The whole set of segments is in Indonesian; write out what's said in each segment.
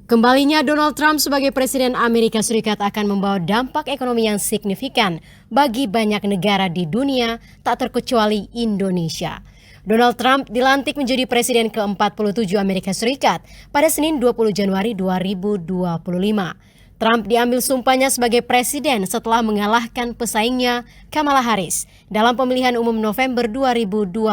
Kembalinya Donald Trump sebagai Presiden Amerika Serikat akan membawa dampak ekonomi yang signifikan bagi banyak negara di dunia, tak terkecuali Indonesia. Donald Trump dilantik menjadi Presiden ke-47 Amerika Serikat pada Senin 20 Januari 2025. Trump diambil sumpahnya sebagai presiden setelah mengalahkan pesaingnya Kamala Harris dalam pemilihan umum November 2024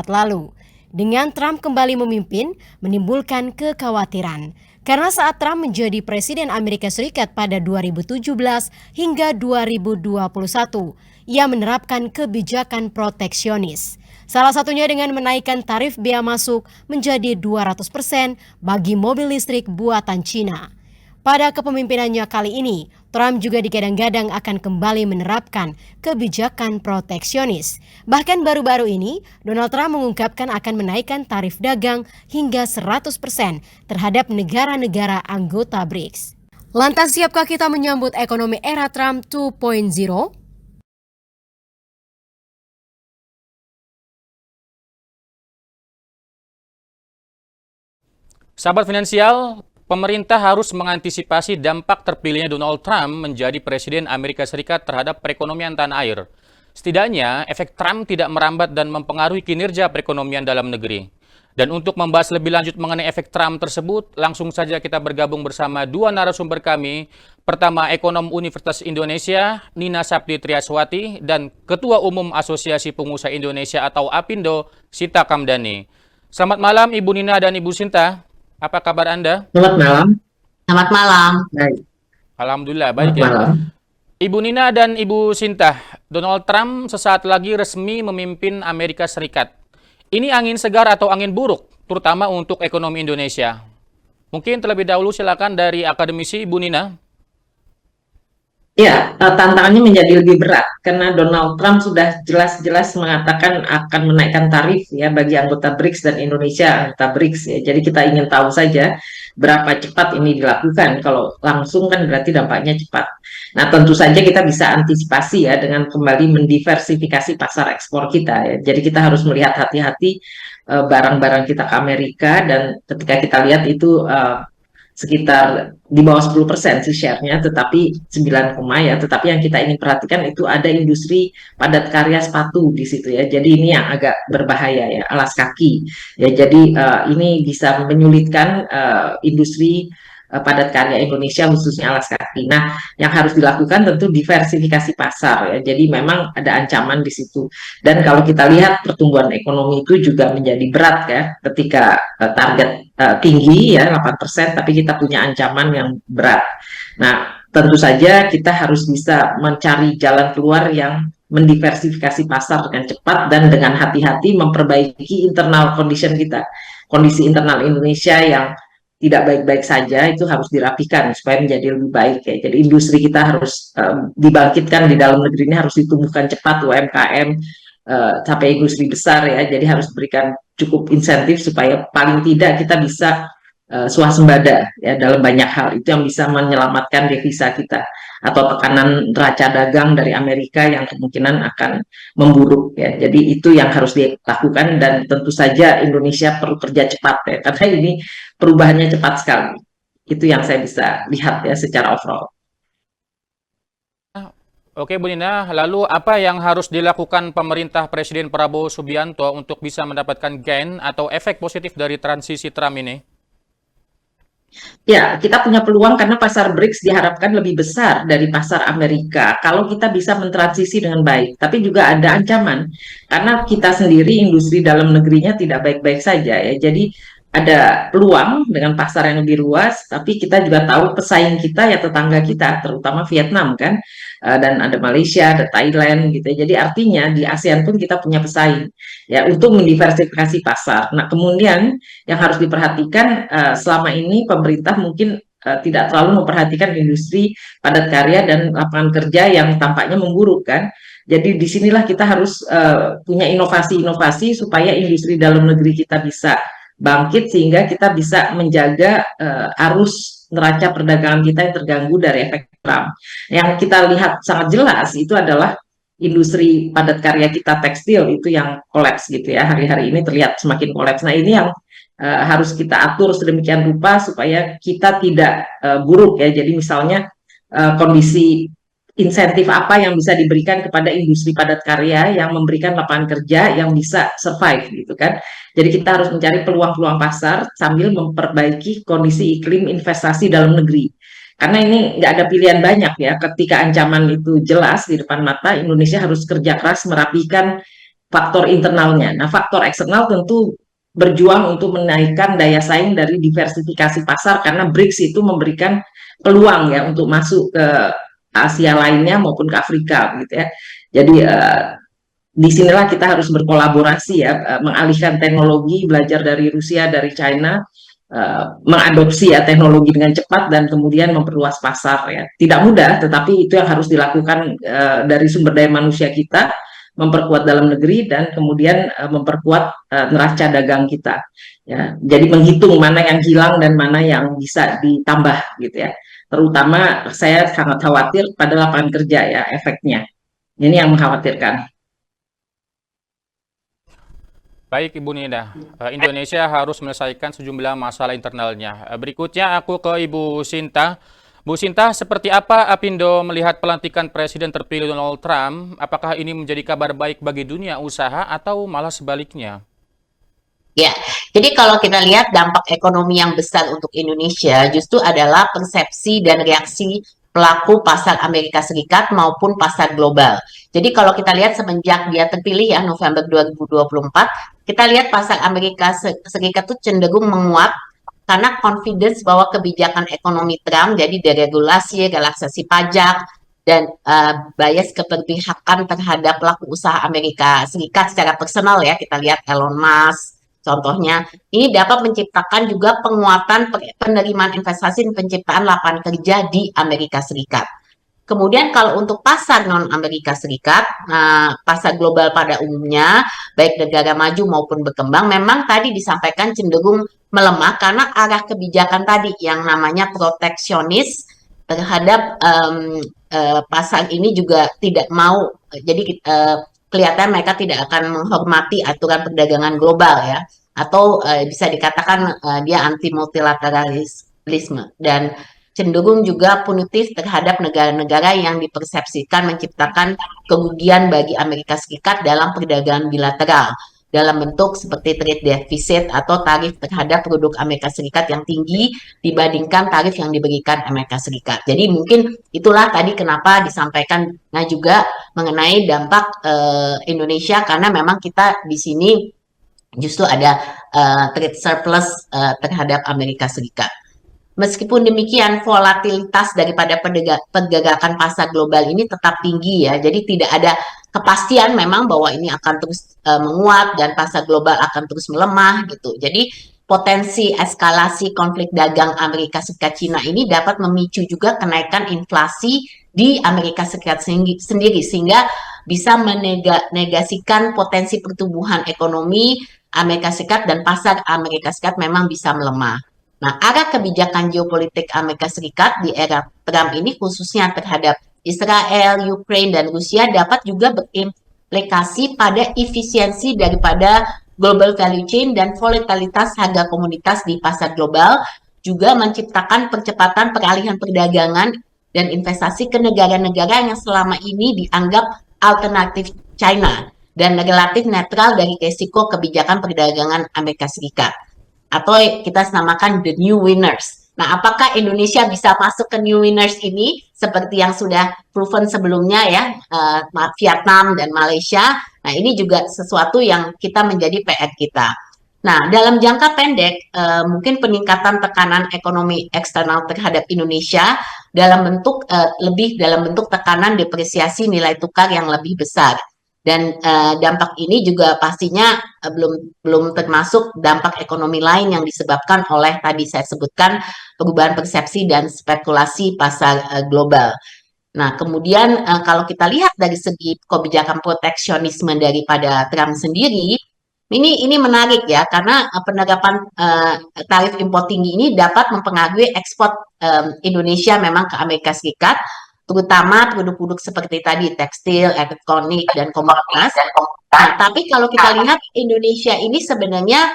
lalu. Dengan Trump kembali memimpin, menimbulkan kekhawatiran. Karena saat Trump menjadi Presiden Amerika Serikat pada 2017 hingga 2021, ia menerapkan kebijakan proteksionis. Salah satunya dengan menaikkan tarif bea masuk menjadi 200% bagi mobil listrik buatan Cina. Pada kepemimpinannya kali ini, Trump juga digadang-gadang akan kembali menerapkan kebijakan proteksionis. Bahkan baru-baru ini, Donald Trump mengungkapkan akan menaikkan tarif dagang hingga 100% terhadap negara-negara anggota BRICS. Lantas siapkah kita menyambut ekonomi era Trump 2.0? Sahabat finansial, pemerintah harus mengantisipasi dampak terpilihnya Donald Trump menjadi Presiden Amerika Serikat terhadap perekonomian tanah air. Setidaknya, efek Trump tidak merambat dan mempengaruhi kinerja perekonomian dalam negeri. Dan untuk membahas lebih lanjut mengenai efek Trump tersebut, langsung saja kita bergabung bersama dua narasumber kami. Pertama, Ekonom Universitas Indonesia, Nina Sapti Triaswati, dan Ketua Umum Asosiasi Pengusaha Indonesia atau APindo, Sinta Kamdani. Selamat malam Ibu Nina dan Ibu Sinta. Apa kabar Anda? Selamat malam. Selamat malam. Baik. Alhamdulillah, Selamat baik ya. malam. Ibu Nina dan Ibu Sinta, Donald Trump sesaat lagi resmi memimpin Amerika Serikat. Ini angin segar atau angin buruk, terutama untuk ekonomi Indonesia. Mungkin terlebih dahulu silakan dari akademisi Ibu Nina. Ya, tantangannya menjadi lebih berat karena Donald Trump sudah jelas-jelas mengatakan akan menaikkan tarif ya bagi anggota BRICS dan Indonesia anggota BRICS ya. Jadi kita ingin tahu saja berapa cepat ini dilakukan. Kalau langsung kan berarti dampaknya cepat. Nah, tentu saja kita bisa antisipasi ya dengan kembali mendiversifikasi pasar ekspor kita ya. Jadi kita harus melihat hati-hati barang-barang kita ke Amerika, dan ketika kita lihat itu sekitar di bawah 10% sih share-nya, tetapi 9, ya, tetapi yang kita ingin perhatikan itu ada industri padat karya sepatu di situ ya. Jadi ini yang agak berbahaya ya, alas kaki. Ya, jadi ini bisa menyulitkan industri padat karya Indonesia khususnya alas kaki. Nah, yang harus dilakukan tentu diversifikasi pasar ya. Jadi memang ada ancaman di situ. Dan kalau kita lihat pertumbuhan ekonomi itu juga menjadi berat ya ketika target tinggi ya 8%, tapi kita punya ancaman yang berat. Nah, tentu saja kita harus bisa mencari jalan keluar yang mendiversifikasi pasar dengan cepat dan dengan hati-hati memperbaiki internal condition kita. Kondisi internal Indonesia yang tidak baik-baik saja itu harus dirapikan supaya menjadi lebih baik ya. Jadi industri kita harus dibangkitkan di dalam negeri, ini harus ditumbuhkan cepat, UMKM sampai industri besar ya. Jadi harus berikan cukup insentif supaya paling tidak kita bisa swasembada ya dalam banyak hal. Itu yang bisa menyelamatkan devisa kita atau tekanan neraca dagang dari Amerika yang kemungkinan akan memburuk ya. Jadi itu yang harus dilakukan, dan tentu saja Indonesia perlu kerja cepat ya, karena ini perubahannya cepat sekali. Itu yang saya bisa lihat ya secara overall. Oke Bu Nina, lalu apa yang harus dilakukan pemerintah Presiden Prabowo Subianto untuk bisa mendapatkan gain atau efek positif dari transisi Trump ini? Ya, kita punya peluang karena pasar BRICS diharapkan lebih besar dari pasar Amerika kalau kita bisa mentransisi dengan baik. Tapi juga ada ancaman karena kita sendiri industri dalam negerinya tidak baik-baik saja ya. Jadi ada peluang dengan pasar yang lebih luas, tapi kita juga tahu pesaing kita ya tetangga kita, terutama Vietnam kan, dan ada Malaysia, ada Thailand gitu ya. Jadi artinya di ASEAN pun kita punya pesaing ya untuk mendiversifikasi pasar. Nah, kemudian yang harus diperhatikan selama ini pemerintah mungkin tidak terlalu memperhatikan industri padat karya dan lapangan kerja yang tampaknya memburuk kan. Jadi disinilah kita harus punya inovasi-inovasi supaya industri dalam negeri kita bisa bangkit sehingga kita bisa menjaga arus neraca perdagangan kita yang terganggu dari efek Trump. Yang kita lihat sangat jelas itu adalah industri padat karya kita tekstil itu yang kolaps gitu ya, hari-hari ini terlihat semakin kolaps. Nah ini yang harus kita atur sedemikian rupa supaya kita tidak buruk ya. Jadi misalnya kondisi insentif apa yang bisa diberikan kepada industri padat karya yang memberikan lapangan kerja yang bisa survive gitu kan. Jadi kita harus mencari peluang-peluang pasar sambil memperbaiki kondisi iklim investasi dalam negeri. Karena ini nggak ada pilihan banyak ya, ketika ancaman itu jelas di depan mata, Indonesia harus kerja keras merapikan faktor internalnya. Nah, faktor eksternal tentu berjuang untuk menaikkan daya saing dari diversifikasi pasar, karena BRICS itu memberikan peluang ya untuk masuk ke Asia lainnya maupun ke Afrika gitu ya. Jadi disinilah kita harus berkolaborasi ya, mengalihkan teknologi, belajar dari Rusia, dari China, mengadopsi ya teknologi dengan cepat dan kemudian memperluas pasar ya. Tidak mudah, tetapi itu yang harus dilakukan dari sumber daya manusia kita, memperkuat dalam negeri dan kemudian memperkuat neraca dagang kita. Ya, jadi menghitung mana yang hilang dan mana yang bisa ditambah gitu ya. Terutama saya sangat khawatir pada lapangan kerja ya, efeknya. Ini yang mengkhawatirkan. Baik Ibu Nida, Indonesia harus menyelesaikan sejumlah masalah internalnya. Berikutnya aku ke Ibu Sinta. Bu Sinta, seperti apa Apindo melihat pelantikan Presiden terpilih Donald Trump? Apakah ini menjadi kabar baik bagi dunia usaha atau malah sebaliknya? Ya, jadi kalau kita lihat dampak ekonomi yang besar untuk Indonesia justru adalah persepsi dan reaksi pelaku pasar Amerika Serikat maupun pasar global. Jadi kalau kita lihat semenjak dia terpilih ya November 2024, kita lihat pasar Amerika Serikat itu cenderung menguat karena confidence bahwa kebijakan ekonomi Trump, jadi deregulasi, relaksasi pajak, dan bias keberpihakan terhadap pelaku usaha Amerika Serikat secara personal ya, kita lihat Elon Musk, contohnya, ini dapat menciptakan juga penguatan penerimaan investasi dan penciptaan lapangan kerja di Amerika Serikat. Kemudian kalau untuk pasar non-Amerika Serikat, pasar global pada umumnya, baik negara maju maupun berkembang, memang tadi disampaikan cenderung melemah karena arah kebijakan tadi yang namanya proteksionis terhadap pasar ini juga tidak mau, jadi kelihatan mereka tidak akan menghormati aturan perdagangan global ya, atau bisa dikatakan dia anti multilateralisme dan cenderung juga punitif terhadap negara-negara yang dipersepsikan menciptakan kerugian bagi Amerika Serikat dalam perdagangan bilateral dalam bentuk seperti trade deficit atau tarif terhadap produk Amerika Serikat yang tinggi dibandingkan tarif yang diberikan Amerika Serikat. Jadi mungkin itulah tadi kenapa disampaikan juga mengenai dampak Indonesia, karena memang kita di sini justru ada trade surplus terhadap Amerika Serikat. Meskipun demikian, volatilitas daripada pergerakan pasar global ini tetap tinggi ya. Jadi tidak ada kepastian memang bahwa ini akan terus menguat dan pasar global akan terus melemah gitu. Jadi potensi eskalasi konflik dagang Amerika Serikat Cina ini dapat memicu juga kenaikan inflasi di Amerika Serikat sendiri sehingga bisa menegasikan potensi pertumbuhan ekonomi Amerika Serikat dan pasar Amerika Serikat memang bisa melemah. Nah, arah kebijakan geopolitik Amerika Serikat di era Trump ini khususnya terhadap Israel, Ukraina, dan Rusia dapat juga berimplikasi pada efisiensi daripada global value chain dan volatilitas harga komoditas di pasar global, juga menciptakan percepatan peralihan perdagangan dan investasi ke negara-negara yang selama ini dianggap alternatif China dan relatif netral dari risiko kebijakan perdagangan Amerika Serikat, atau kita namakan the new winners. Nah, apakah Indonesia bisa masuk ke new winners ini seperti yang sudah proven sebelumnya ya, Vietnam dan Malaysia? Nah, ini juga sesuatu yang kita menjadi PR kita. Nah, dalam jangka pendek, mungkin peningkatan tekanan ekonomi eksternal terhadap Indonesia dalam bentuk lebih dalam bentuk tekanan depresiasi nilai tukar yang lebih besar. Dan dampak ini juga pastinya belum termasuk dampak ekonomi lain yang disebabkan oleh tadi saya sebutkan perubahan persepsi dan spekulasi pasar global. Nah, kemudian kalau kita lihat dari segi kebijakan proteksionisme daripada Trump sendiri, ini menarik ya, karena penerapan tarif impor tinggi ini dapat mempengaruhi ekspor Indonesia memang ke Amerika Serikat, terutama produk-produk seperti tadi tekstil, elektronik, dan komoditas. Nah, tapi kalau kita lihat Indonesia ini sebenarnya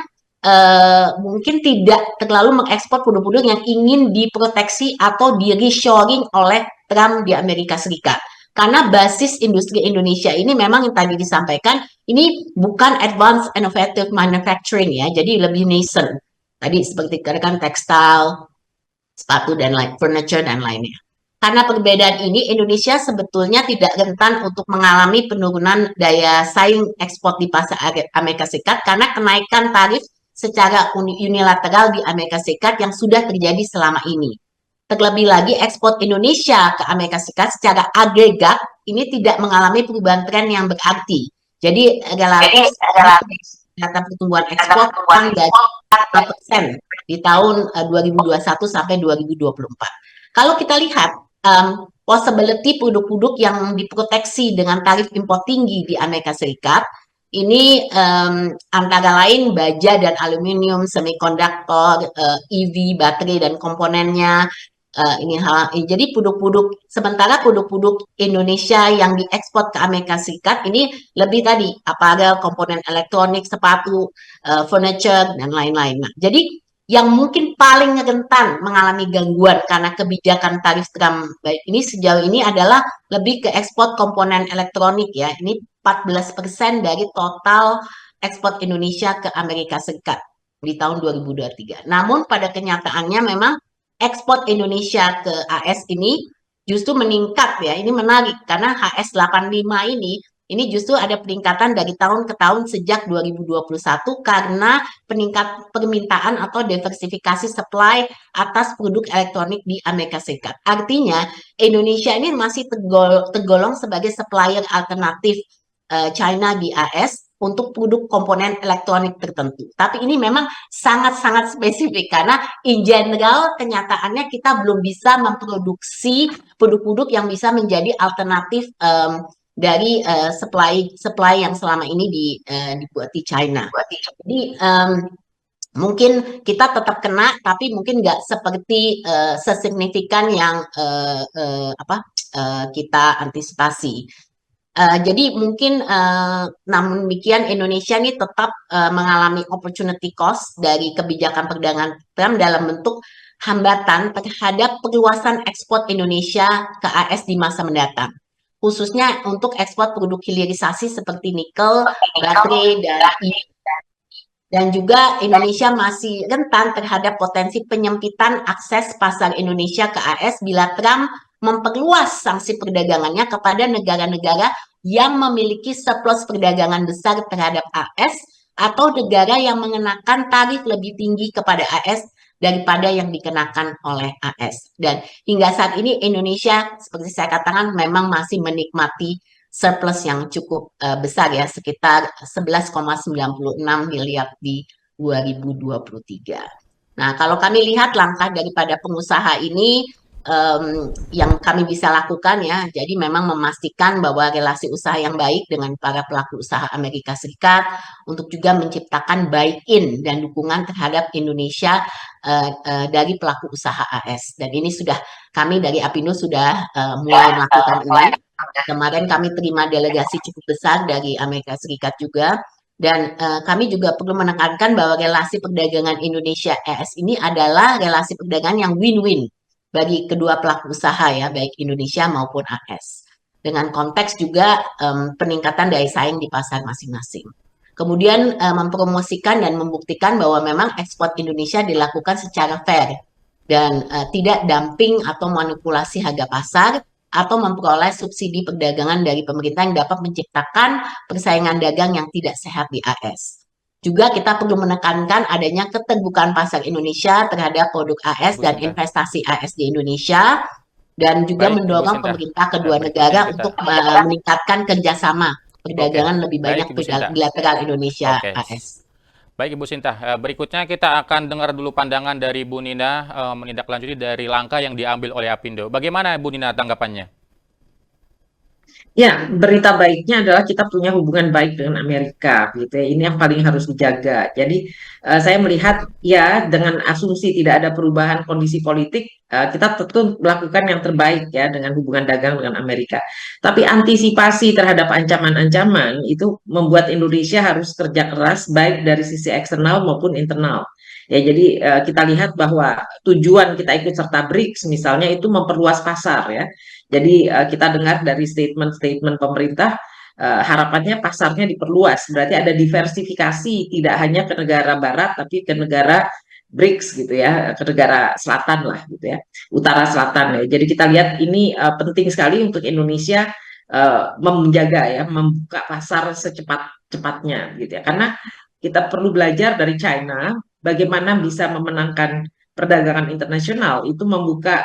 mungkin tidak terlalu mengekspor produk-produk yang ingin diproteksi atau di reshoring oleh Trump di Amerika Serikat. Karena basis industri Indonesia ini memang yang tadi disampaikan, ini bukan advanced innovative manufacturing ya, jadi lebih nascent. Tadi seperti kan tekstil, sepatu dan lain, furniture dan lainnya. Karena perbedaan ini, Indonesia sebetulnya tidak rentan untuk mengalami penurunan daya saing ekspor di pasar Amerika Serikat karena kenaikan tarif secara unilateral di Amerika Serikat yang sudah terjadi selama ini. Terlebih lagi, ekspor Indonesia ke Amerika Serikat secara agregat ini tidak mengalami perubahan tren yang berarti. Jadi relatif data pertumbuhan ekspor kurang dari 4% di tahun 2021 sampai 2024. Kalau kita lihat possibility produk-produk yang diproteksi dengan tarif impor tinggi di Amerika Serikat, ini antara lain baja dan aluminium, semikonduktor, EV, baterai dan komponennya. Jadi produk-produk, sementara produk-produk Indonesia yang diekspor ke Amerika Serikat ini lebih tadi apparel, komponen elektronik, sepatu, furniture dan lain-lain. Nah, jadi yang mungkin paling rentan mengalami gangguan karena kebijakan tarif Trump ini sejauh ini adalah lebih ke ekspor komponen elektronik ya. Ini 14% dari total ekspor Indonesia ke Amerika Serikat di tahun 2023. Namun pada kenyataannya memang ekspor Indonesia ke AS ini justru meningkat ya. Ini menarik karena HS 85 ini justru ada peningkatan dari tahun ke tahun sejak 2021 karena peningkat permintaan atau diversifikasi supply atas produk elektronik di Amerika Serikat. Artinya Indonesia ini masih tergolong sebagai supplier alternatif China di AS untuk produk komponen elektronik tertentu. Tapi ini memang sangat-sangat spesifik karena in general kenyataannya kita belum bisa memproduksi produk-produk yang bisa menjadi alternatif dari supply yang selama ini dibuat di China. Jadi mungkin kita tetap kena, tapi mungkin nggak seperti sesignifikan yang kita antisipasi. Jadi mungkin namun demikian Indonesia ini tetap mengalami opportunity cost dari kebijakan perdagangan Trump dalam bentuk hambatan terhadap perluasan ekspor Indonesia ke AS di masa mendatang. Khususnya untuk ekspor produk hilirisasi seperti nikel, baterai, dan juga Indonesia masih rentan terhadap potensi penyempitan akses pasar Indonesia ke AS bila Trump memperluas sanksi perdagangannya kepada negara-negara yang memiliki surplus perdagangan besar terhadap AS atau negara yang mengenakan tarif lebih tinggi kepada AS daripada yang dikenakan oleh AS. Dan hingga saat ini Indonesia seperti saya katakan memang masih menikmati surplus yang cukup besar ya, sekitar 11,96 miliar di 2023. Nah, kalau kami lihat langkah daripada pengusaha ini yang kami bisa lakukan ya, jadi memang memastikan bahwa relasi usaha yang baik dengan para pelaku usaha Amerika Serikat untuk juga menciptakan buy-in dan dukungan terhadap Indonesia dari pelaku usaha AS. Dan ini sudah kami dari Apindo sudah mulai melakukan ini. Kemarin kami terima delegasi cukup besar dari Amerika Serikat juga. Dan kami juga perlu menekankan bahwa relasi perdagangan Indonesia-AS ini adalah relasi perdagangan yang win-win bagi kedua pelaku usaha ya, baik Indonesia maupun AS. Dengan konteks juga peningkatan daya saing di pasar masing-masing. Kemudian mempromosikan dan membuktikan bahwa memang ekspor Indonesia dilakukan secara fair dan tidak dumping atau manipulasi harga pasar atau memperoleh subsidi perdagangan dari pemerintah yang dapat menciptakan persaingan dagang yang tidak sehat di AS. Juga kita perlu menekankan adanya keterbukaan pasar Indonesia terhadap produk AS dan investasi AS di Indonesia, dan juga mendorong pemerintah kedua negara untuk meningkatkan kerjasama perdagangan lebih banyak bilateral Indonesia AS. Baik Ibu Sinta, berikutnya kita akan dengar dulu pandangan dari Bu Nina menindaklanjuti dari langkah yang diambil oleh Apindo. Bagaimana Bu Nina tanggapannya? Ya, berita baiknya adalah kita punya hubungan baik dengan Amerika, gitu ya. Ini yang paling harus dijaga. Jadi, saya melihat ya dengan asumsi tidak ada perubahan kondisi politik, kita tentu melakukan yang terbaik ya dengan hubungan dagang dengan Amerika. Tapi antisipasi terhadap ancaman-ancaman itu membuat Indonesia harus kerja keras baik dari sisi eksternal maupun internal. Ya, jadi kita lihat bahwa tujuan kita ikut serta BRICS misalnya itu memperluas pasar ya. Jadi kita dengar dari statement-statement pemerintah, harapannya pasarnya diperluas, berarti ada diversifikasi tidak hanya ke negara barat tapi ke negara BRICS gitu ya, ke negara selatan lah gitu ya, utara selatan ya. Jadi kita lihat ini penting sekali untuk Indonesia menjaga ya, membuka pasar secepat-cepatnya gitu ya. Karena kita perlu belajar dari China bagaimana bisa memenangkan perdagangan internasional itu membuka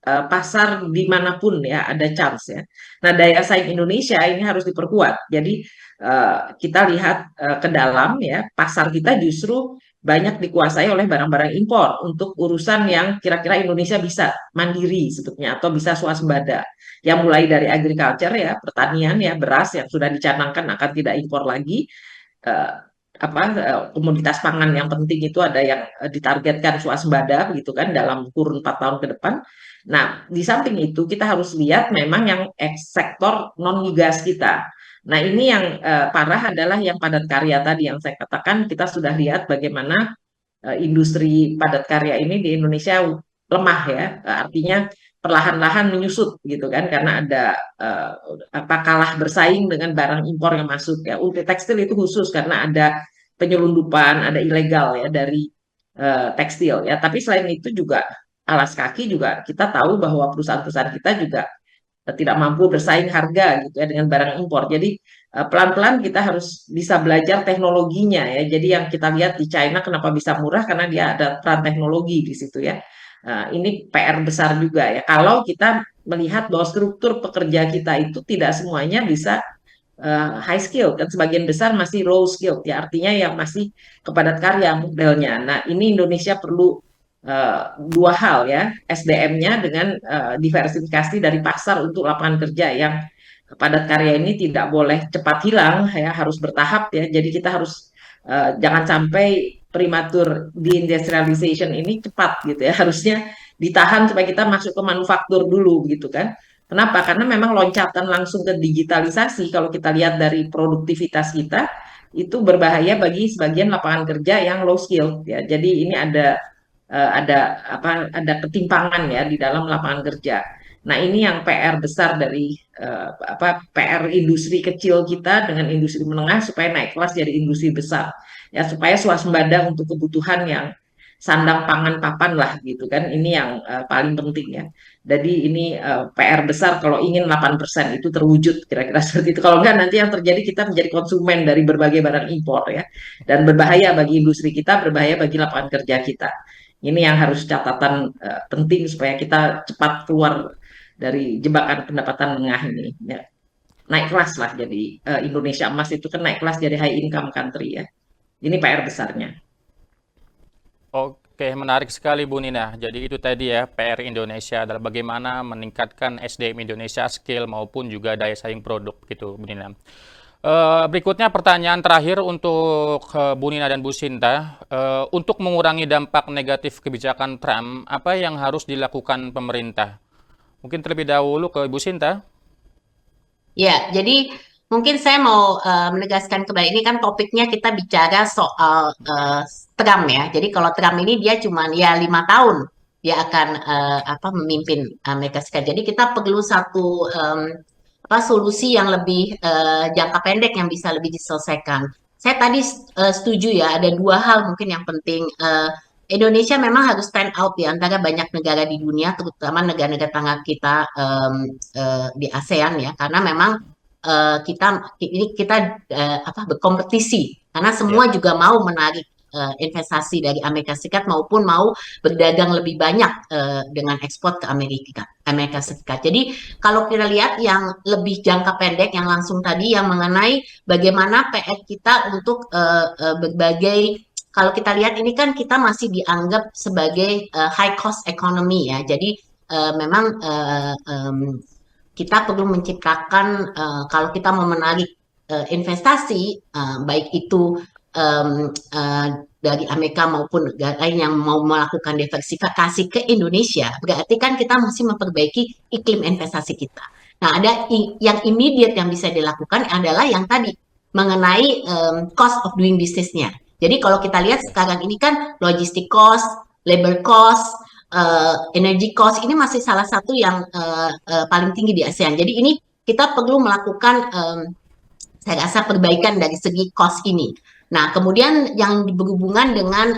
pasar dimanapun ya ada chance ya. Nah daya saing Indonesia ini harus diperkuat. Jadi kita lihat ke dalam ya pasar kita justru banyak dikuasai oleh barang-barang impor untuk urusan yang kira-kira Indonesia bisa mandiri sebetulnya atau bisa swasembada. Yang mulai dari agriculture ya pertanian ya beras yang sudah dicanangkan akan tidak impor lagi. eh, Komoditas pangan yang penting itu ada yang ditargetkan swasembada begitu kan dalam kurun 4 tahun ke depan. Nah, di samping itu kita harus lihat memang yang sektor non migas kita. Nah, ini yang parah adalah yang padat karya tadi yang saya katakan kita sudah lihat bagaimana industri padat karya ini di Indonesia lemah ya. Artinya perlahan-lahan menyusut gitu kan karena ada eh, kalah bersaing dengan barang impor yang masuk ya. Untuk tekstil itu khusus karena ada penyelundupan, ada ilegal ya dari tekstil ya. Tapi selain itu juga alas kaki juga kita tahu bahwa perusahaan-perusahaan kita juga tidak mampu bersaing harga gitu ya dengan barang impor. Jadi pelan-pelan kita harus bisa belajar teknologinya ya. Jadi yang kita lihat di China kenapa bisa murah karena dia ada peran teknologi di situ ya. Ini PR besar juga ya. Kalau kita melihat bahwa struktur pekerja kita itu tidak semuanya bisa high skill kan sebagian besar masih low skill ya artinya yang masih kepadat karya modelnya. Nah ini Indonesia perlu dua hal ya SDM-nya dengan diversifikasi dari pasar untuk lapangan kerja yang padat karya ini tidak boleh cepat hilang ya harus bertahap ya jadi kita harus jangan sampai prematur deindustrialization ini cepat gitu ya harusnya ditahan supaya kita masuk ke manufaktur dulu gitu kan. Kenapa? Karena memang loncatan langsung ke digitalisasi kalau kita lihat dari produktivitas kita itu berbahaya bagi sebagian lapangan kerja yang low skill ya. Jadi ini ada ketimpangan ya di dalam lapangan kerja. Nah, ini yang PR besar dari PR industri kecil kita dengan industri menengah supaya naik kelas jadi industri besar. Ya, supaya swasembada untuk kebutuhan yang sandang pangan papan lah gitu kan. Ini yang paling penting ya. Jadi ini PR besar kalau ingin 8% itu terwujud kira-kira seperti itu. Kalau enggak nanti yang terjadi kita menjadi konsumen dari berbagai barang impor ya. Dan berbahaya bagi industri kita, berbahaya bagi lapangan kerja kita. Ini yang harus catatan penting supaya kita cepat keluar dari jebakan pendapatan menengah ini. Ya. Naik kelas lah jadi Indonesia emas itu kan naik kelas jadi high income country ya. Ini PR besarnya. Oke, menarik sekali Bu Nina. Jadi itu tadi ya, PR Indonesia adalah bagaimana meningkatkan SDM Indonesia, skill maupun juga daya saing produk gitu Bu Nina. Berikutnya pertanyaan terakhir untuk Bu Nina dan Bu Sinta. Untuk mengurangi dampak negatif kebijakan Trump, apa yang harus dilakukan pemerintah? Mungkin terlebih dahulu ke Bu Sinta. Ya, jadi mungkin saya mau menegaskan kembali ini kan topiknya kita bicara soal Trump ya. Jadi kalau Trump ini dia cuma ya 5 tahun dia akan memimpin Amerika Serikat. Jadi kita perlu satu solusi yang lebih jangka pendek yang bisa lebih diselesaikan. Saya tadi setuju ya ada dua hal mungkin yang penting. Indonesia memang harus stand out di antara banyak negara di dunia, terutama negara-negara tetangga kita di ASEAN ya, karena memang kita berkompetisi, karena semua Ya. juga mau menarik investasi dari Amerika Serikat maupun mau berdagang lebih banyak dengan ekspor ke Amerika Serikat. Jadi kalau kita lihat yang lebih jangka pendek, yang langsung tadi, yang mengenai bagaimana PR kita untuk berbagai kalau kita lihat ini kan kita masih dianggap sebagai high cost economy ya. Jadi memang kita perlu menciptakan kalau kita mau menarik investasi, baik itu dari Amerika maupun negara lain yang mau melakukan diversifikasi ke Indonesia, berarti kan kita mesti memperbaiki iklim investasi kita. Nah, ada yang immediate yang bisa dilakukan adalah yang tadi mengenai cost of doing business-nya. Jadi kalau kita lihat sekarang ini kan logistik cost, labor cost, energy cost ini masih salah satu yang paling tinggi di ASEAN. Jadi ini kita perlu melakukan saya rasa perbaikan dari segi cost ini. Nah, kemudian yang berhubungan dengan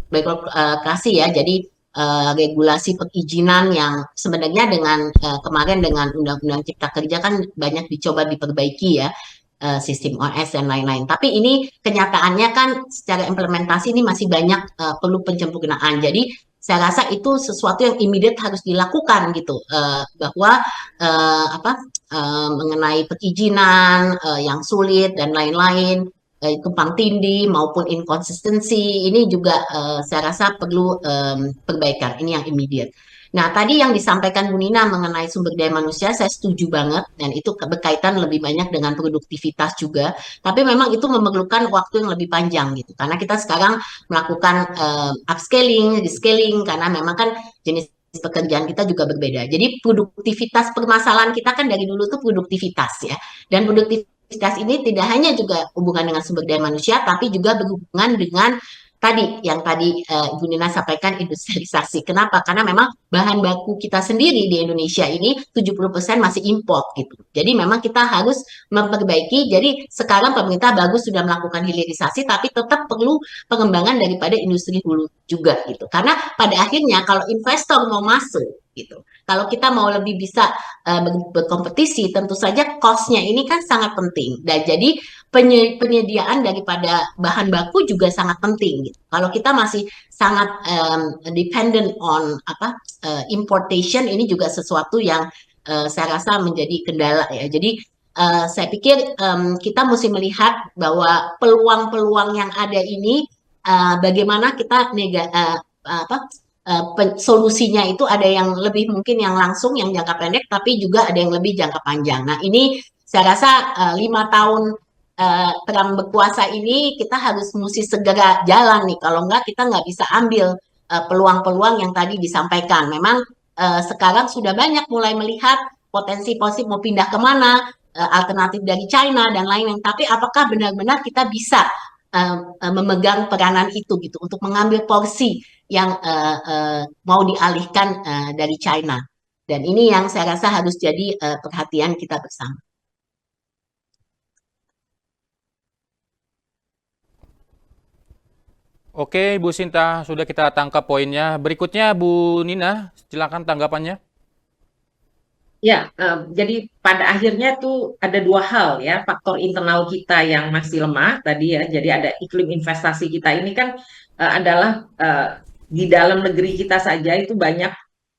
birokrasi ya, jadi regulasi perizinan yang sebenarnya dengan kemarin dengan Undang-Undang Cipta Kerja kan banyak dicoba diperbaiki ya, sistem OS dan lain-lain. Tapi ini kenyataannya kan secara implementasi ini masih banyak perlu penyempurnaan. Jadi saya rasa itu sesuatu yang immediate harus dilakukan gitu, bahwa mengenai perizinan yang sulit dan lain-lain, tumpang tindih maupun inkonsistensi ini juga saya rasa perlu perbaikan. Ini yang immediate. Nah, tadi yang disampaikan Bu Nina mengenai sumber daya manusia, saya setuju banget, dan itu berkaitan lebih banyak dengan produktivitas juga. Tapi memang itu memerlukan waktu yang lebih panjang gitu, karena kita sekarang melakukan upscaling, rescaling, karena memang kan jenis pekerjaan kita juga berbeda. Jadi produktivitas permasalahan kita kan dari dulu tuh produktivitas ya, dan produktivitas ini tidak hanya juga hubungan dengan sumber daya manusia, tapi juga berhubungan dengan tadi yang tadi Ibu Nina sampaikan, industrialisasi. Kenapa? Karena memang bahan baku kita sendiri di Indonesia ini 70% masih import gitu. Jadi memang kita harus memperbaiki. Jadi sekarang pemerintah bagus sudah melakukan hilirisasi, tapi tetap perlu pengembangan daripada industri hulu juga gitu. Karena pada akhirnya kalau investor mau masuk gitu, kalau kita mau lebih bisa berkompetisi, tentu saja cost-nya ini kan sangat penting. Dan jadi penyediaan daripada bahan baku juga sangat penting gitu. Kalau kita masih sangat dependent on importation, ini juga sesuatu yang saya rasa menjadi kendala ya. Jadi saya pikir kita mesti melihat bahwa peluang-peluang yang ada ini bagaimana kita solusinya itu ada yang lebih mungkin yang langsung, yang jangka pendek, tapi juga ada yang lebih jangka panjang. Nah, ini saya rasa 5 tahun Trump berkuasa ini kita harus mesti segera jalan nih, kalau enggak kita nggak bisa ambil peluang-peluang yang tadi disampaikan. Memang sekarang sudah banyak mulai melihat potensi mau pindah kemana, alternatif dari China dan lain-lain, tapi apakah benar-benar kita bisa memegang peranan itu gitu untuk mengambil porsi yang mau dialihkan dari China. Dan ini yang saya rasa harus jadi perhatian kita bersama. Oke, Bu Sinta, sudah kita tangkap poinnya. Berikutnya, Bu Nina, silakan tanggapannya. Ya, jadi pada akhirnya tuh ada dua hal ya, faktor internal kita yang masih lemah tadi ya. Jadi ada iklim investasi kita ini kan adalah di dalam negeri kita saja itu banyak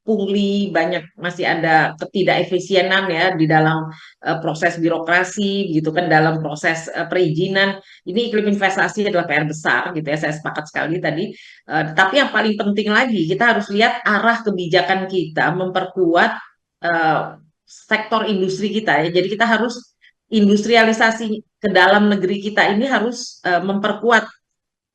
pungli, banyak masih ada ketidakefisienan ya di dalam proses birokrasi gitu kan, dalam proses perizinan. Ini iklim investasi adalah PR besar gitu ya, saya sepakat sekali tadi. Tapi yang paling penting lagi, kita harus lihat arah kebijakan kita memperkuat sektor industri kita ya. Jadi kita harus industrialisasi ke dalam negeri kita ini harus memperkuat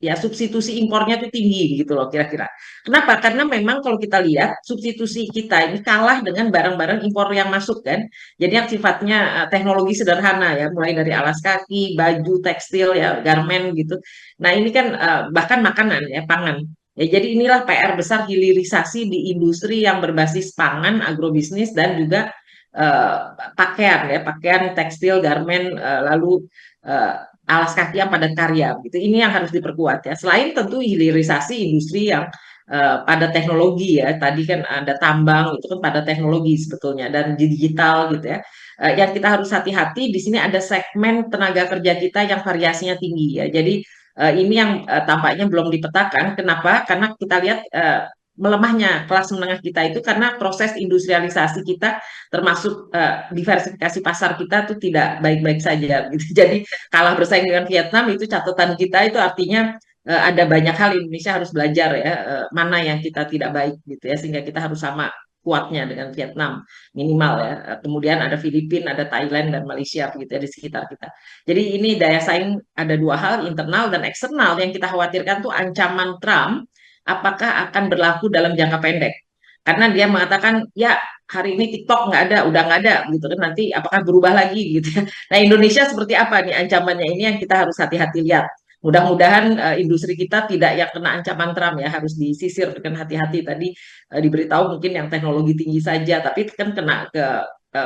ya, substitusi impornya itu tinggi gitu loh kira-kira. Kenapa? Karena memang kalau kita lihat substitusi kita ini kalah dengan barang-barang impor yang masuk kan. Jadi yang sifatnya teknologi sederhana ya, mulai dari alas kaki, baju, tekstil ya, garmen gitu. Nah, ini kan bahkan makanan ya, pangan. Ya, jadi inilah PR besar hilirisasi di industri yang berbasis pangan, agrobisnis dan juga pakaian ya, pakaian, tekstil, garmen, lalu alas kaki yang padat karya gitu. Ini yang harus diperkuat ya. Selain tentu hilirisasi industri yang pada teknologi ya. Tadi kan ada tambang, itu kan pada teknologi sebetulnya, dan digital gitu ya. Yang kita harus hati-hati di sini ada segmen tenaga kerja kita yang variasinya tinggi ya. Jadi ini yang tampaknya belum dipetakan. Kenapa? Karena kita lihat melemahnya kelas menengah kita itu karena proses industrialisasi kita termasuk diversifikasi pasar kita tuh tidak baik-baik saja gitu. Jadi kalah bersaing dengan Vietnam itu catatan kita, itu artinya ada banyak hal Indonesia harus belajar ya, mana yang kita tidak baik gitu ya, sehingga kita harus sama kuatnya dengan Vietnam minimal ya. Kemudian ada Filipina, ada Thailand dan Malaysia begitu ya di sekitar kita. Jadi ini daya saing ada dua hal, internal dan eksternal. Yang kita khawatirkan tuh ancaman Trump apakah akan berlaku dalam jangka pendek. Karena dia mengatakan ya hari ini TikTok nggak ada, udah nggak ada gitu kan, nanti apakah berubah lagi gitu ya. Nah Indonesia seperti apa nih ancamannya, ini yang kita harus hati-hati lihat. Mudah-mudahan industri kita tidak yang kena ancaman Trump ya, harus disisir dengan hati-hati. Tadi diberitahu mungkin yang teknologi tinggi saja, tapi kan kena ke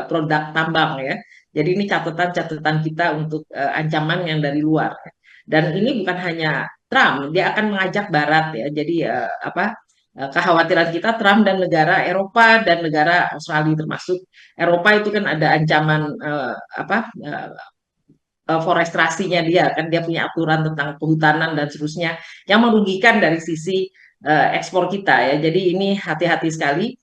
produk tambang ya. Jadi ini catatan-catatan kita untuk ancaman yang dari luar. Dan ini bukan hanya Trump, dia akan mengajak Barat ya. Jadi kekhawatiran kita Trump dan negara Eropa dan negara Australia, termasuk Eropa itu kan ada ancaman forestrasinya, dia kan dia punya aturan tentang kehutanan dan seterusnya yang merugikan dari sisi ekspor kita ya. Jadi ini hati-hati sekali.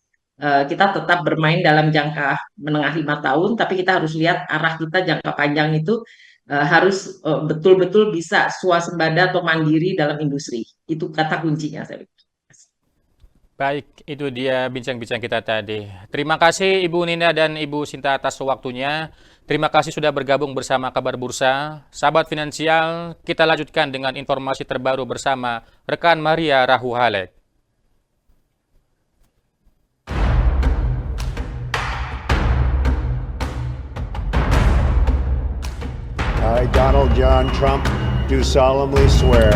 Kita tetap bermain dalam jangka menengah 5 tahun, tapi kita harus lihat arah kita jangka panjang itu harus betul-betul bisa swasembada atau mandiri dalam industri. Itu kata kuncinya saya pikir. Baik, itu dia bincang-bincang kita tadi. Terima kasih Ibu Nina dan Ibu Sinta atas waktunya. Terima kasih sudah bergabung bersama Kabar Bursa. Sahabat Finansial, kita lanjutkan dengan informasi terbaru bersama rekan Maria Rahuhalek. I, Donald John Trump, do solemnly swear